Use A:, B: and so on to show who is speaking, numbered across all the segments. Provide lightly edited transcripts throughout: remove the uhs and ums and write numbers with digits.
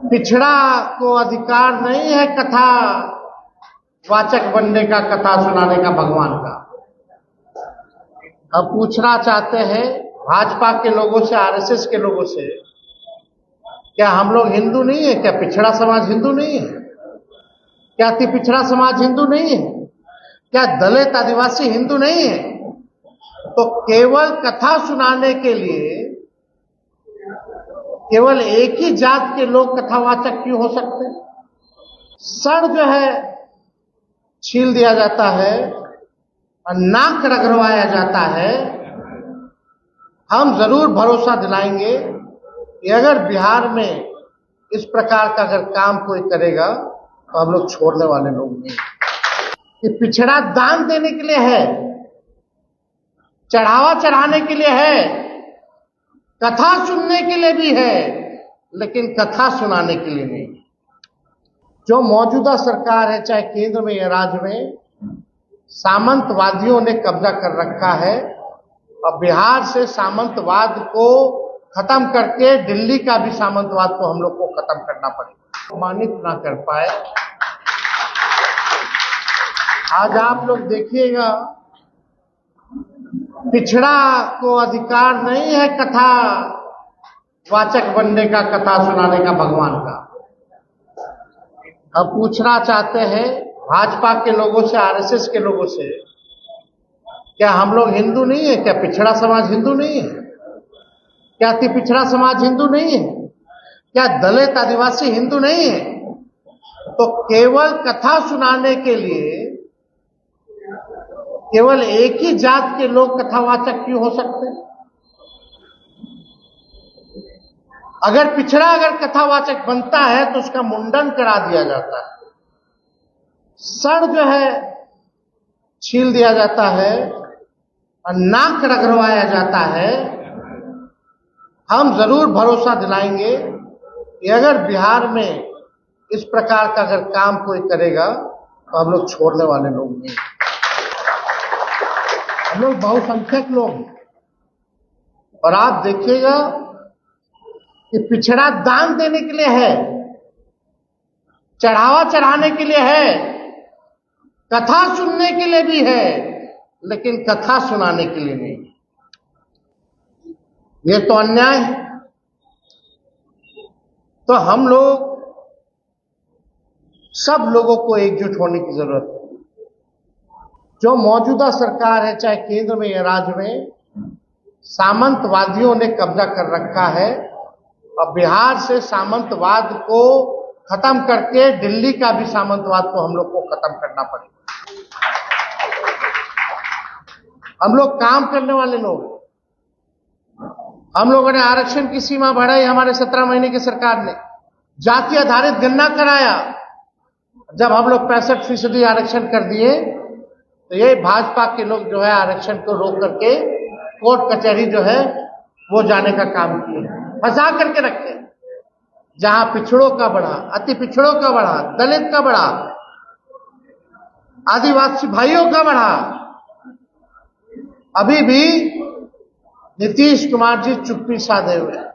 A: पिछड़ा को अधिकार नहीं है कथा वाचक बनने का, कथा सुनाने का भगवान का। अब पूछना चाहते हैं भाजपा के लोगों से, आरएसएस के लोगों से, क्या हम लोग हिंदू नहीं है? क्या पिछड़ा समाज हिंदू नहीं है? क्या अति पिछड़ा समाज हिंदू नहीं है? क्या दलित आदिवासी हिंदू नहीं है? तो केवल कथा सुनाने के लिए केवल एक ही जात के लोग कथावाचक क्यों हो सकते? सर जो है छील दिया जाता है और नाक रगड़वाया जाता है। हम जरूर भरोसा दिलाएंगे कि अगर बिहार में इस प्रकार का अगर काम कोई करेगा तो हम लोग छोड़ने वाले लोग नहीं। कि पिछड़ा दान देने के लिए है, चढ़ावा चढ़ाने के लिए है, कथा सुनने के लिए भी है, लेकिन कथा सुनाने के लिए नहीं। जो मौजूदा सरकार है, चाहे केंद्र में या राज्य में, सामंतवादियों ने कब्जा कर रखा है और बिहार से सामंतवाद को खत्म करके दिल्ली का भी सामंतवाद को हम लोग को खत्म करना पड़ेगा। सम्मानित ना कर पाए। आज आप लोग देखिएगा, पिछड़ा को अधिकार नहीं है कथा वाचक बनने का, कथा सुनाने का भगवान का। अब पूछना चाहते हैं भाजपा के लोगों से, आरएसएस के लोगों से, क्या हम लोग हिंदू नहीं है? क्या पिछड़ा समाज हिंदू नहीं है? क्या अति पिछड़ा समाज हिंदू नहीं है? क्या दलित आदिवासी हिंदू नहीं है? तो केवल कथा सुनाने के लिए केवल एक ही जात के लोग कथावाचक क्यों हो सकते? अगर पिछड़ा अगर कथावाचक बनता है तो उसका मुंडन करा दिया जाता है, सर जो है छील दिया जाता है और नाक रगड़वाया जाता है। हम जरूर भरोसा दिलाएंगे कि अगर बिहार में इस प्रकार का अगर काम कोई करेगा तो हम लोग छोड़ने वाले लोग नहीं। हम लोग बहुसंख्यक लोग हैं और आप देखिएगा कि पिछड़ा दान देने के लिए है, चढ़ावा चढ़ाने के लिए है, कथा सुनने के लिए भी है, लेकिन कथा सुनाने के लिए नहीं। ये तो अन्याय है। तो हम लोग सब लोगों को एकजुट होने की जरूरत है। जो मौजूदा सरकार है, चाहे केंद्र में या राज्य में, सामंतवादियों ने कब्जा कर रखा है और बिहार से सामंतवाद को खत्म करके दिल्ली का भी सामंतवाद को हम लोग को खत्म करना पड़ेगा। हम लोग काम करने वाले लोग, हम लोगों ने आरक्षण की सीमा बढ़ाई। हमारे 17 महीने की सरकार ने जाति आधारित गणना कराया। जब हम लोग 65% आरक्षण कर दिए तो ये भाजपा के लोग जो है आरक्षण को रोक करके कोर्ट कचहरी जो है वो जाने का काम किए, फंसा करके रखे। जहां पिछड़ों का बढ़ा, अति पिछड़ों का बढ़ा, दलित का बढ़ा, आदिवासी भाइयों का बढ़ा, अभी भी नीतीश कुमार जी चुप्पी साधे हुए हैं।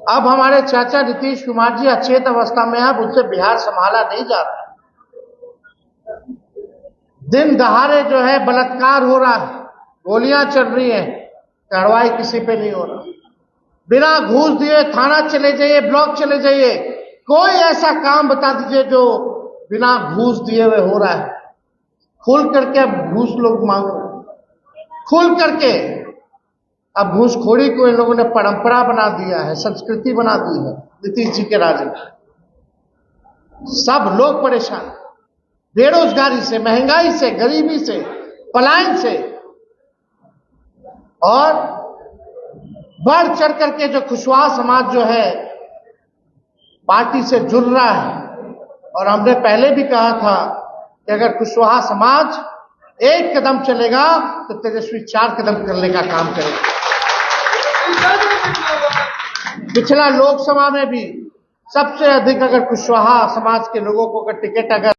A: अब हमारे चाचा नीतीश कुमार जी अचेत अवस्था में है, उनसे बिहार संभाला नहीं जा रहा। दिन दहाड़े जो है बलात्कार हो रहा है, गोलियां चल रही हैं, कार्रवाई किसी पे नहीं हो रहा। बिना घूस दिए थाना चले जाइए, ब्लॉक चले जाइए, कोई ऐसा काम बता दीजिए जो बिना घूस दिए हुए हो रहा है। खुल करके अब घूस लोग मांगो, खुल करके अब घूसखोरी को इन लोगों ने परंपरा बना दिया है, संस्कृति बना दी है। नीतीश जी के राज में सब लोग परेशान, बेरोजगारी से, महंगाई से, गरीबी से, पलायन से, और बढ़ चढ़ करके जो कुशवाहा समाज जो है पार्टी से जुड़ रहा है। और हमने पहले भी कहा था कि अगर कुशवाहा समाज एक कदम चलेगा तो तेजस्वी 4 कदम करने का काम करेगा। पिछला लोकसभा में भी सबसे अधिक अगर कुशवाहा समाज के लोगों को अगर टिकट अगर